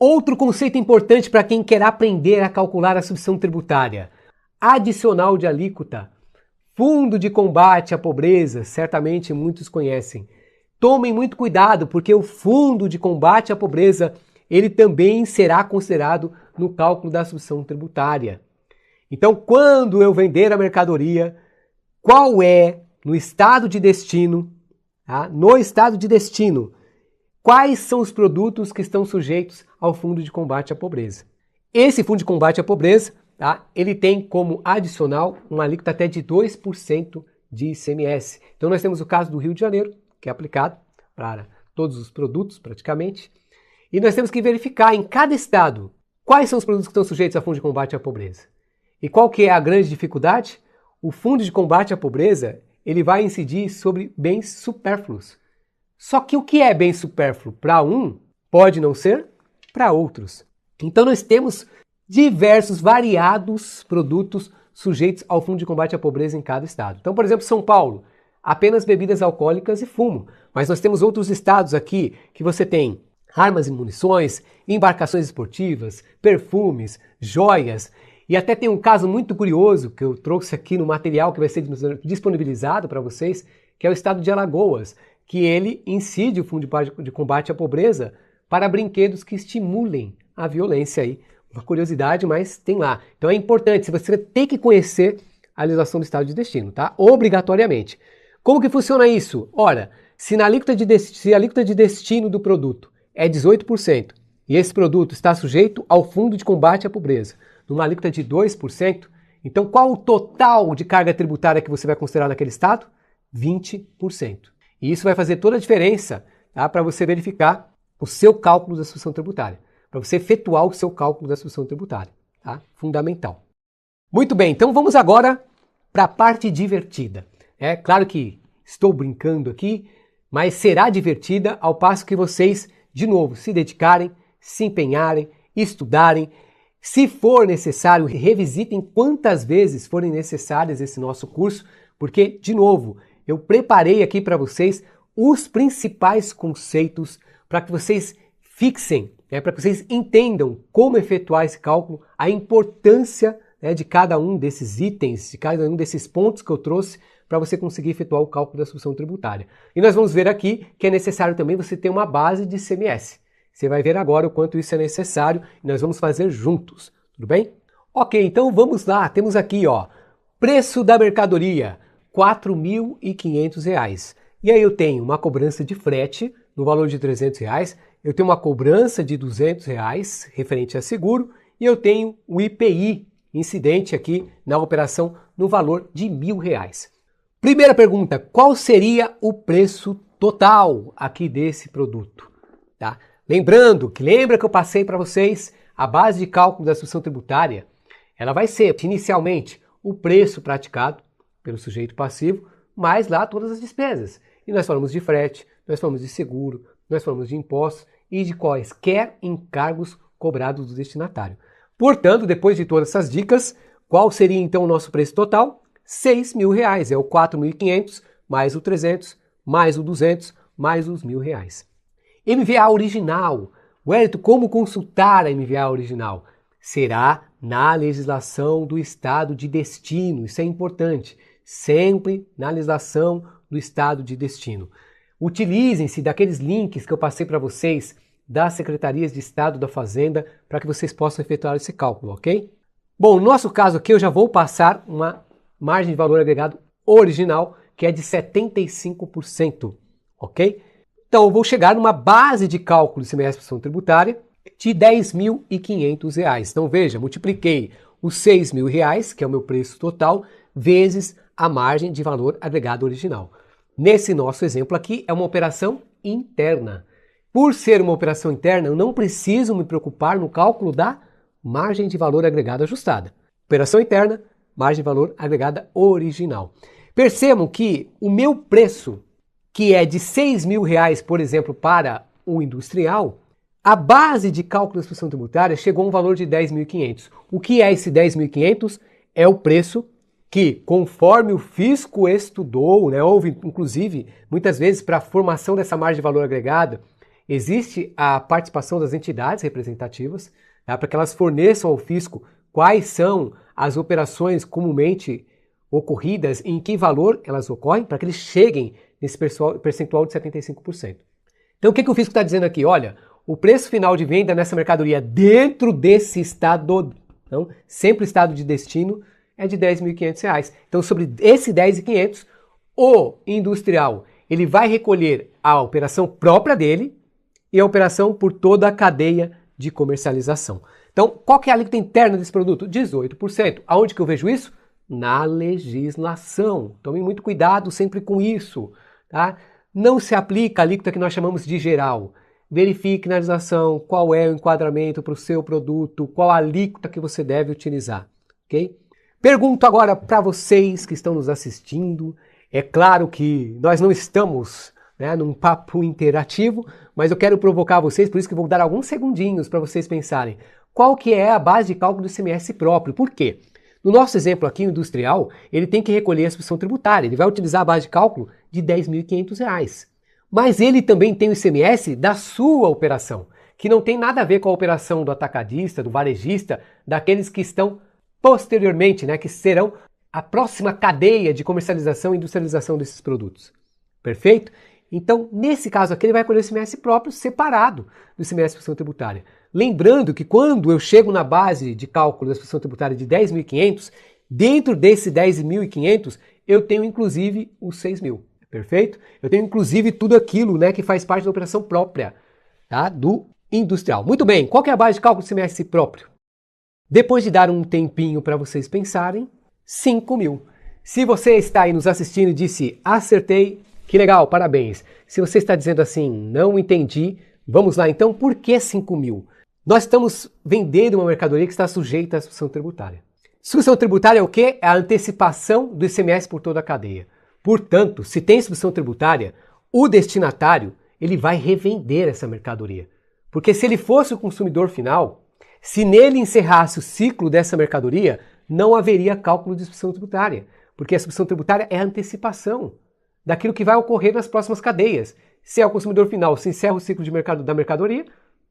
Outro conceito importante para quem quer aprender a calcular a substituição tributária. Adicional de alíquota. Fundo de combate à pobreza, certamente muitos conhecem. Tomem muito cuidado, porque o fundo de combate à pobreza, ele também será considerado no cálculo da substituição tributária. Então, quando eu vender a mercadoria, qual é, no estado de destino, tá? No estado de destino, quais são os produtos que estão sujeitos ao Fundo de Combate à Pobreza? Esse Fundo de Combate à Pobreza, tá? Ele tem como adicional uma alíquota até de 2% de ICMS. Então nós temos o caso do Rio de Janeiro, que é aplicado para todos os produtos praticamente, e nós temos que verificar em cada estado quais são os produtos que estão sujeitos ao Fundo de Combate à Pobreza. E qual que é a grande dificuldade? O Fundo de Combate à Pobreza, ele vai incidir sobre bens supérfluos. Só que o que é bem supérfluo para um pode não ser para outros. Então nós temos diversos, variados produtos sujeitos ao Fundo de Combate à Pobreza em cada estado. Então, por exemplo, São Paulo, apenas bebidas alcoólicas e fumo. Mas nós temos outros estados aqui que você tem armas e munições, embarcações esportivas, perfumes, joias. E até tem um caso muito curioso que eu trouxe aqui no material que vai ser disponibilizado para vocês, que é o estado de Alagoas, que ele incide o Fundo de Combate à Pobreza para brinquedos que estimulem a violência aí. Uma curiosidade, mas tem lá. Então é importante, você tem que conhecer a legislação do estado de destino, tá? Obrigatoriamente. Como que funciona isso? Ora, se a alíquota de destino do produto é 18% e esse produto está sujeito ao Fundo de Combate à Pobreza, numa alíquota de 2%, então qual o total de carga tributária que você vai considerar naquele estado? 20%. E isso vai fazer toda a diferença, tá, para você verificar o seu cálculo da substituição tributária, para você efetuar o seu cálculo da substituição tributária. Tá? Fundamental. Muito bem, então vamos agora para a parte divertida. É claro que estou brincando aqui, mas será divertida ao passo que vocês, de novo, se dedicarem, se empenharem, estudarem. Se for necessário, revisitem quantas vezes forem necessárias esse nosso curso, porque, de novo, eu preparei aqui para vocês os principais conceitos para que vocês fixem, para que vocês entendam como efetuar esse cálculo, a importância de cada um desses itens, de cada um desses pontos que eu trouxe para você conseguir efetuar o cálculo da substituição tributária. E nós vamos ver aqui que é necessário também você ter uma base de ICMS. Você vai ver agora o quanto isso é necessário e nós vamos fazer juntos, tudo bem? Ok, então vamos lá, temos aqui, ó, preço da mercadoria, R$ 4.500. E aí eu tenho uma cobrança de frete no valor de R$ 300, eu tenho uma cobrança de R$ 200 referente a seguro e eu tenho o IPI incidente aqui na operação no valor de R$ 1.000. Primeira pergunta, qual seria o preço total aqui desse produto? Tá? Lembra que eu passei para vocês a base de cálculo da substituição tributária, ela vai ser inicialmente o preço praticado pelo sujeito passivo, mais lá todas as despesas. E nós falamos de frete, nós falamos de seguro, nós falamos de impostos e de quaisquer encargos cobrados do destinatário. Portanto, depois de todas essas dicas, qual seria então o nosso preço total? R$ 6.000, é o 4.500 mais o 300, mais o 200, mais os R$ 1.000. MVA original. Wellington, como consultar a MVA original? Será na legislação do estado de destino, isso é importante. Sempre na legislação do estado de destino. Utilizem-se daqueles links que eu passei para vocês das Secretarias de Estado da Fazenda para que vocês possam efetuar esse cálculo, ok? Bom, no nosso caso aqui eu já vou passar uma margem de valor agregado original que é de 75%, ok? Então eu vou chegar numa base de cálculo de ICMS e substituição tributária de R$ 10.500. Então veja, multipliquei os R$ 6.000, que é o meu preço total, vezes a margem de valor agregado original. Nesse nosso exemplo aqui é uma operação interna. Por ser uma operação interna, eu não preciso me preocupar no cálculo da margem de valor agregado ajustada. Operação interna, margem de valor agregada original. Percebam que o meu preço, que é de R$ 6.000, por exemplo, para o industrial, a base de cálculo da substituição tributária chegou a um valor de R$ 10.500. O que é esse R$ 10.500? É o preço que, conforme o fisco estudou, houve, inclusive, muitas vezes, para a formação dessa margem de valor agregada, existe a participação das entidades representativas, tá, para que elas forneçam ao fisco quais são as operações comumente ocorridas e em que valor elas ocorrem, para que eles cheguem nesse percentual de 75%. Então o que o fisco está dizendo aqui? Olha, o preço final de venda nessa mercadoria dentro desse estado, então, sempre o estado de destino, é de R$ 10.500. Então sobre esse 10.500, o industrial ele vai recolher a operação própria dele e a operação por toda a cadeia de comercialização. Então, qual que é a alíquota interna desse produto? 18%. Aonde que eu vejo isso? Na legislação. Tome muito cuidado sempre com isso, tá? Não se aplica a alíquota que nós chamamos de geral. Verifique na legislação qual é o enquadramento para o seu produto, qual a alíquota que você deve utilizar, ok? Pergunto agora para vocês que estão nos assistindo. É claro que nós não estamos, né, num papo interativo, mas eu quero provocar vocês, por isso que vou dar alguns segundinhos para vocês pensarem. Qual que é a base de cálculo do ICMS próprio? Por quê? No nosso exemplo aqui, o industrial, ele tem que recolher a subvenção tributária. Ele vai utilizar a base de cálculo de R$ 10.500. Mas ele também tem o ICMS da sua operação, que não tem nada a ver com a operação do atacadista, do varejista, daqueles que estão posteriormente, né, que serão a próxima cadeia de comercialização e industrialização desses produtos. Perfeito? Então, nesse caso aqui, ele vai colher o ICMS próprio separado do ICMS da subvenção tributária. Lembrando que quando eu chego na base de cálculo da subvenção tributária de 10.500, dentro desse 10.500, eu tenho inclusive os 6.000. Perfeito? Eu tenho inclusive tudo aquilo, né, que faz parte da operação própria, tá, do industrial. Muito bem, qual que é a base de cálculo do ICMS próprio? Depois de dar um tempinho para vocês pensarem, 5.000. Se você está aí nos assistindo e disse, acertei, que legal, parabéns. Se você está dizendo assim, não entendi, vamos lá então, por que 5.000? Nós estamos vendendo uma mercadoria que está sujeita à subvenção tributária. Subvenção tributária é o quê? É a antecipação do ICMS por toda a cadeia. Portanto, se tem subvenção tributária, o destinatário ele vai revender essa mercadoria. Porque se ele fosse o consumidor final, se nele encerrasse o ciclo dessa mercadoria, não haveria cálculo de subvenção tributária. Porque a subvenção tributária é a antecipação daquilo que vai ocorrer nas próximas cadeias. Se é o consumidor final, se encerra o ciclo de da mercadoria,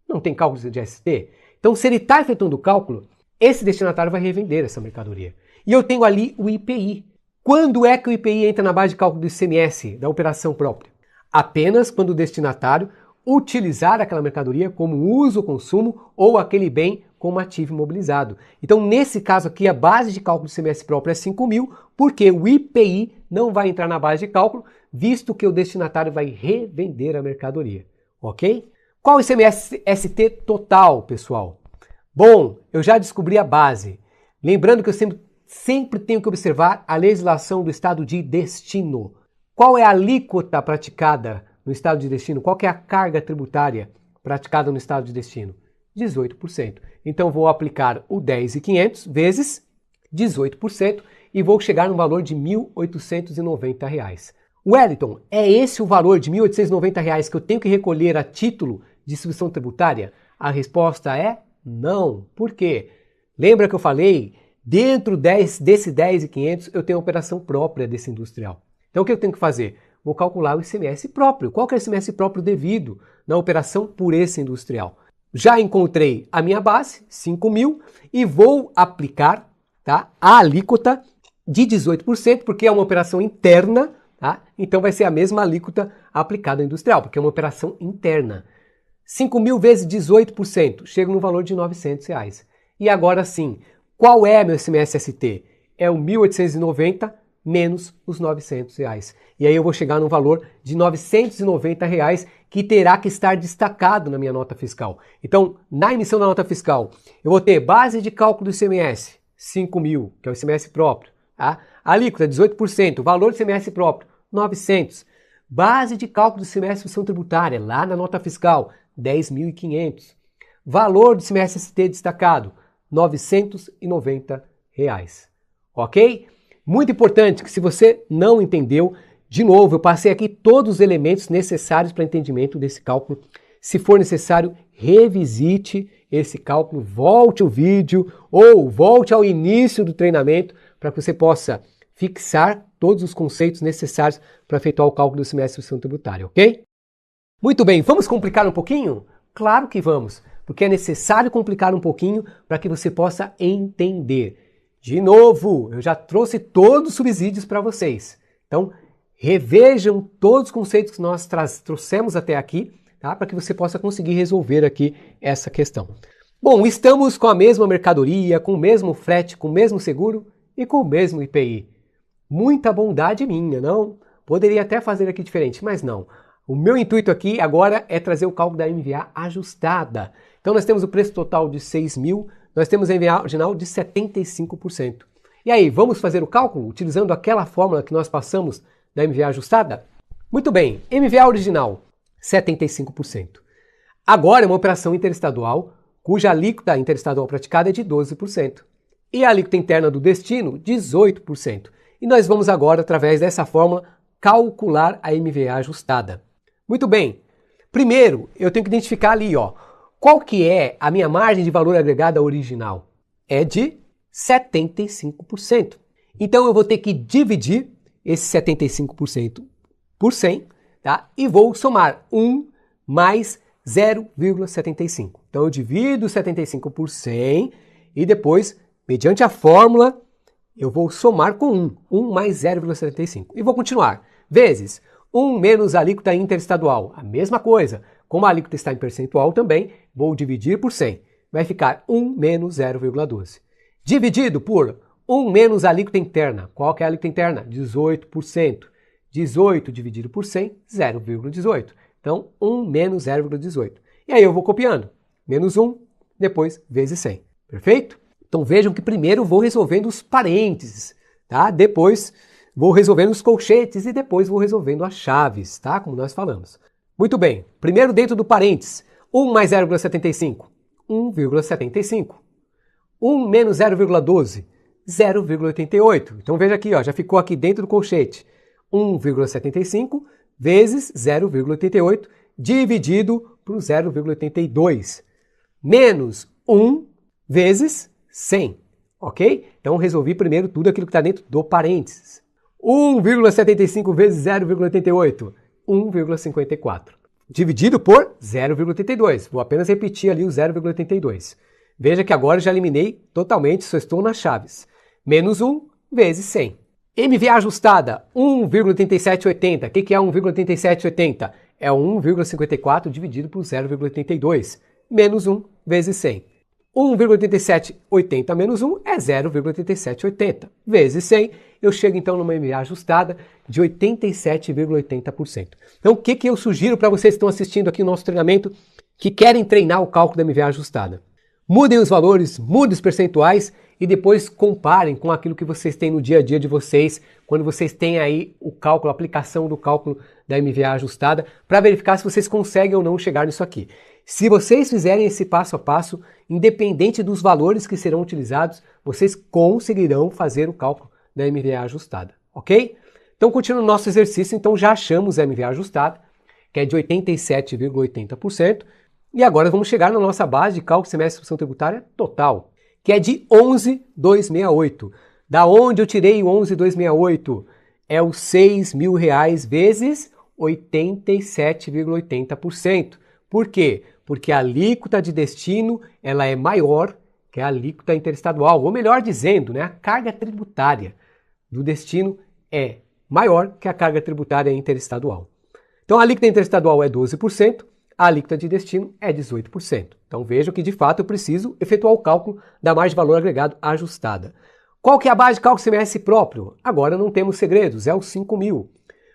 não tem cálculo de ST. Então, se ele está efetuando o cálculo, esse destinatário vai revender essa mercadoria. E eu tenho ali o IPI. Quando é que o IPI entra na base de cálculo do ICMS, da operação própria? Apenas quando o destinatário utilizar aquela mercadoria como uso ou consumo ou aquele bem como ativo imobilizado. Então, nesse caso aqui, a base de cálculo do ICMS próprio é 5.000, porque o IPI não vai entrar na base de cálculo, visto que o destinatário vai revender a mercadoria. Ok? Qual o ICMS ST total, pessoal? Bom, eu já descobri a base. Lembrando que eu sempre tenho que observar a legislação do estado de destino. Qual é a alíquota praticada no estado de destino? Qual que é a carga tributária praticada no estado de destino? 18%. Então vou aplicar o 10.500 vezes 18% e vou chegar no valor de R$ 1.890. Wellington, é esse o valor de R$ 1.890 que eu tenho que recolher a título de subvenção tributária? A resposta é não. Por quê? Lembra que eu falei? Dentro desse 10.500 eu tenho a operação própria desse industrial. Então o que eu tenho que fazer? Vou calcular o ICMS próprio. Qual que é o ICMS próprio devido na operação por esse industrial? Já encontrei a minha base, 5.000, e vou aplicar, tá, a alíquota de 18%, porque é uma operação interna, tá? Então vai ser a mesma alíquota aplicada ao industrial, porque é uma operação interna. 5.000 vezes 18%, chego no valor de R$ 900. E agora sim, qual é meu ICMS ST? É o 1.890 menos os R$ 900. E aí eu vou chegar no valor de R$ 990, que terá que estar destacado na minha nota fiscal. Então, na emissão da nota fiscal, eu vou ter base de cálculo do ICMS, 5.000, que é o ICMS próprio. Tá? Alíquota, 18%. Valor do ICMS próprio, 900. Base de cálculo do ICMS função tributária, lá na nota fiscal, 10.500. Valor do ICMS ST destacado, R$ 990. Ok? Muito importante que se você não entendeu, de novo, eu passei aqui todos os elementos necessários para entendimento desse cálculo. Se for necessário, revisite esse cálculo, volte o vídeo ou volte ao início do treinamento para que você possa fixar todos os conceitos necessários para efetuar o cálculo do ICMS e subvenção tributária, ok? Muito bem, vamos complicar um pouquinho? Claro que vamos, porque é necessário complicar um pouquinho para que você possa entender. De novo, eu já trouxe todos os subsídios para vocês. Então, revejam todos os conceitos que nós trouxemos até aqui, tá? Para que você possa conseguir resolver aqui essa questão. Bom, estamos com a mesma mercadoria, com o mesmo frete, com o mesmo seguro e com o mesmo IPI. Muita bondade minha, não? Poderia até fazer aqui diferente, mas não. O meu intuito aqui agora é trazer o cálculo da MVA ajustada. Então nós temos o preço total de 6 mil, nós temos a MVA original de 75%. E aí, vamos fazer o cálculo utilizando aquela fórmula que nós passamos da MVA ajustada? Muito bem, MVA original, 75%. Agora é uma operação interestadual, cuja alíquota interestadual praticada é de 12%. E a alíquota interna do destino, 18%. E nós vamos agora, através dessa fórmula, calcular a MVA ajustada. Muito bem. Primeiro, eu tenho que identificar ali, ó, qual que é a minha margem de valor agregada original? É de 75%. Então eu vou ter que dividir esse 75% por 100, tá? E vou somar 1 mais 0,75. Então eu divido 75 por 100 e depois, mediante a fórmula, eu vou somar com 1. 1 mais 0,75. E vou continuar. Vezes 1 menos a alíquota interestadual. A mesma coisa. Como a alíquota está em percentual também, vou dividir por 100. Vai ficar 1 menos 0,12. Dividido por 1 menos a alíquota interna. Qual que é a alíquota interna? 18%. 18 dividido por 100, 0,18. Então, 1 menos 0,18. E aí eu vou copiando. Menos 1, depois vezes 100. Perfeito? Então vejam que primeiro vou resolvendo os parênteses, tá? Depois vou resolvendo os colchetes e depois vou resolvendo as chaves, tá? Como nós falamos. Muito bem. Primeiro dentro do parênteses. 1 mais 0,75. 1,75. 1 menos 0,12. 0,88. Então veja aqui, ó, já ficou aqui dentro do colchete. 1,75 vezes 0,88 dividido por 0,82. Menos 1 vezes 100, ok? Então resolvi primeiro tudo aquilo que está dentro do parênteses. 1,75 vezes 0,88, 1,54. Dividido por 0,82. Vou apenas repetir ali o 0,82. Veja que agora já eliminei totalmente, só estou nas chaves. Menos 1 vezes 100. MVA ajustada, 1,8780. O que é 1,8780? É 1,54 dividido por 0,82. Menos 1 vezes 100. 1,8780 menos 1 é 0,8780. Vezes 100, eu chego então numa MVA ajustada de 87,80%. Então o que eu sugiro para vocês que estão assistindo aqui o nosso treinamento, que querem treinar o cálculo da MVA ajustada? Mudem os valores, mudem os percentuais e depois comparem com aquilo que vocês têm no dia a dia de vocês, quando vocês têm aí o cálculo, a aplicação do cálculo da MVA ajustada, para verificar se vocês conseguem ou não chegar nisso aqui. Se vocês fizerem esse passo a passo, independente dos valores que serão utilizados, vocês conseguirão fazer o cálculo da MVA ajustada, ok? Então, continuando o nosso exercício, então já achamos a MVA ajustada, que é de 87,80%, e agora vamos chegar na nossa base de cálculo de semestre de substituição tributária total, que é de 11.268. Da onde eu tirei o 11.268? É os R$6.000 vezes 87,80%. Por quê? Porque a alíquota de destino ela é maior que a alíquota interestadual, ou melhor dizendo, né, a carga tributária do destino é maior que a carga tributária interestadual. Então a alíquota interestadual é 12%, a alíquota de destino é 18%. Então vejam que de fato eu preciso efetuar o cálculo da margem de valor agregado ajustada. Qual que é a base de cálculo CMS próprio? Agora não temos segredos, é o 5.000.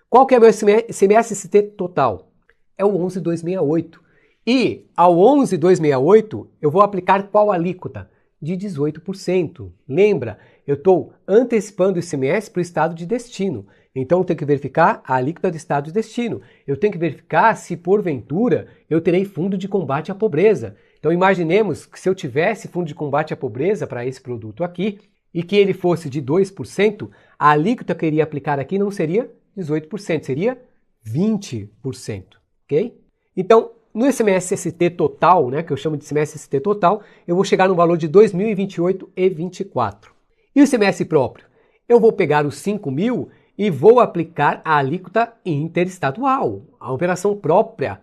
Qual que é o meu CMS-ST total? É o 11.268. E ao 11.268 eu vou aplicar qual alíquota? De 18%. Lembra, eu estou antecipando o ICMS para o estado de destino. Então eu tenho que verificar a alíquota do estado de destino. Eu tenho que verificar se porventura eu terei fundo de combate à pobreza. Então imaginemos que se eu tivesse fundo de combate à pobreza para esse produto aqui e que ele fosse de 2%, a alíquota que eu iria aplicar aqui não seria 18%, seria 20%, ok? Então, no ICMS-ST total, né, que eu chamo de ICMS-ST total, eu vou chegar no valor de 2.028,24. E o ICMS próprio? Eu vou pegar os 5.000 e vou aplicar a alíquota interestadual, a operação própria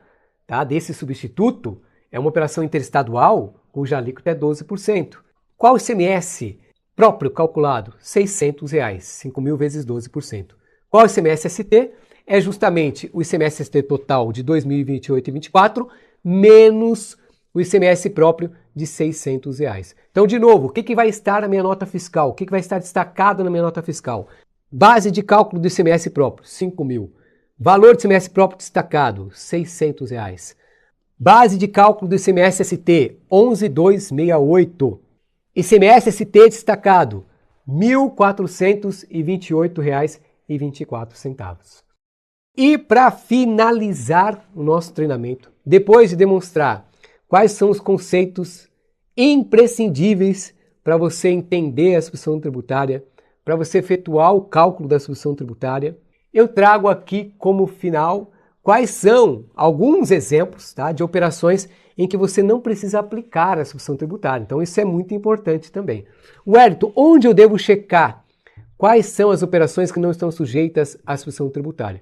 tá, desse substituto é uma operação interestadual cuja alíquota é 12%. Qual o ICMS próprio calculado? R$ 600, 5.000 vezes 12%. Qual o ICMS-ST? É justamente o ICMS-ST total de 2028 e 2024 menos o ICMS próprio de R$ 600. Então, de novo, o que vai estar na minha nota fiscal? O que vai estar destacado na minha nota fiscal? Base de cálculo do ICMS próprio, 5.000. Valor do ICMS próprio destacado, R$ 600. Base de cálculo do ICMS-ST, 11.268. ICMS-ST destacado, R$ 1.428,24. E para finalizar o nosso treinamento, depois de demonstrar quais são os conceitos imprescindíveis para você entender a substituição tributária, para você efetuar o cálculo da substituição tributária, eu trago aqui como final quais são alguns exemplos, tá, de operações em que você não precisa aplicar a substituição tributária. Então isso é muito importante também. Wellington, onde eu devo checar quais são as operações que não estão sujeitas à substituição tributária?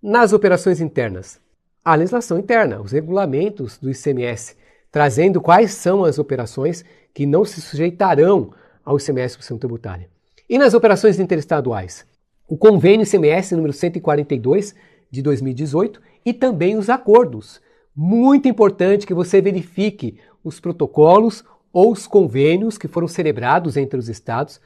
Nas operações internas, a legislação interna, os regulamentos do ICMS, trazendo quais são as operações que não se sujeitarão ao ICMS substituição tributária. E nas operações interestaduais, o convênio ICMS número 142 de 2018 e também os acordos. Muito importante que você verifique os protocolos ou os convênios que foram celebrados entre os estados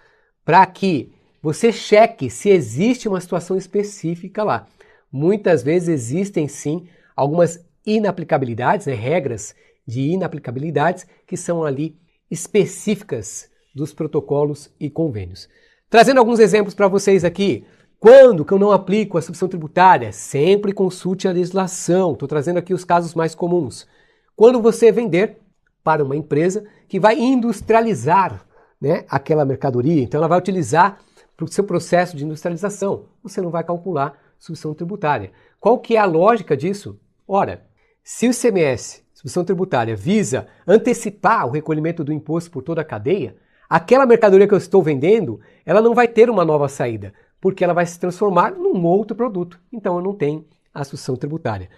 para que você cheque se existe uma situação específica lá. Muitas vezes existem sim algumas inaplicabilidades, regras de inaplicabilidades que são ali específicas dos protocolos e convênios. Trazendo alguns exemplos para vocês aqui. Quando que eu não aplico a substituição tributária? Sempre consulte a legislação. Estou trazendo aqui os casos mais comuns. Quando você vender para uma empresa que vai industrializar, né, aquela mercadoria, então ela vai utilizar para o seu processo de industrialização, você não vai calcular substituição tributária. Qual que é a lógica disso? Ora, se o ICMS, substituição tributária, visa antecipar o recolhimento do imposto por toda a cadeia, aquela mercadoria que eu estou vendendo, ela não vai ter uma nova saída, porque ela vai se transformar num outro produto. Então eu não tenho a substituição tributária.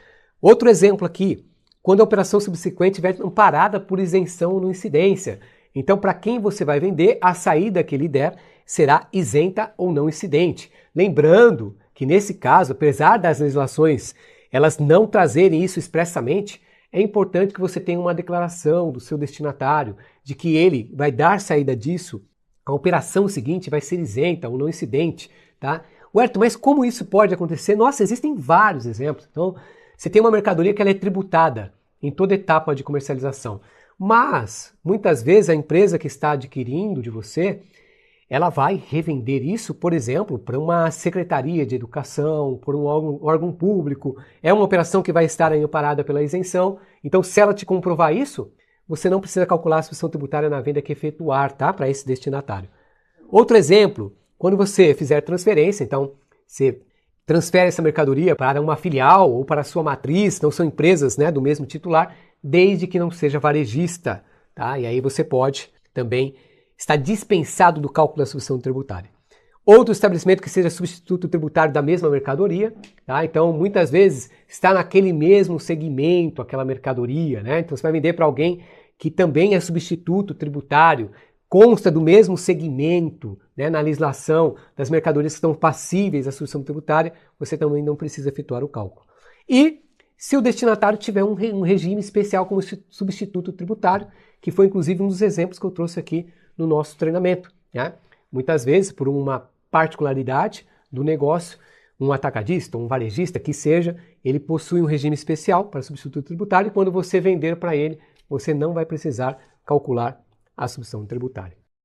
Outro exemplo aqui, quando a operação subsequente estiver amparada por isenção no incidência. Então, para quem você vai vender, a saída que ele der será isenta ou não incidente. Lembrando que nesse caso, apesar das legislações elas não trazerem isso expressamente, é importante que você tenha uma declaração do seu destinatário de que ele vai dar saída disso, a operação seguinte vai ser isenta ou não incidente, tá? Wellington, mas como isso pode acontecer? Nossa, existem vários exemplos. Então, você tem uma mercadoria que ela é tributada em toda etapa de comercialização, mas muitas vezes a empresa que está adquirindo de você, ela vai revender isso, por exemplo, para uma secretaria de educação, por um órgão público. É uma operação que vai estar aí amparada pela isenção. Então, se ela te comprovar isso, você não precisa calcular a substituição tributária na venda que efetuar, tá? Para esse destinatário. Outro exemplo, quando você fizer transferência, então você transfere essa mercadoria para uma filial ou para a sua matriz, não são empresas, né, do mesmo titular, desde que não seja varejista, tá? E aí você pode também estar dispensado do cálculo da substituição tributária. Outro estabelecimento que seja substituto tributário da mesma mercadoria, tá? Então muitas vezes está naquele mesmo segmento aquela mercadoria, né? Então você vai vender para alguém que também é substituto tributário, consta do mesmo segmento, né, na legislação das mercadorias que estão passíveis à substituição tributária, você também não precisa efetuar o cálculo. E se o destinatário tiver um regime especial como substituto tributário, que foi inclusive um dos exemplos que eu trouxe aqui no nosso treinamento, né? Muitas vezes, por uma particularidade do negócio, um atacadista, um varejista, que seja, ele possui um regime especial para substituto tributário e quando você vender para ele, você não vai precisar calcular a substituição tributária.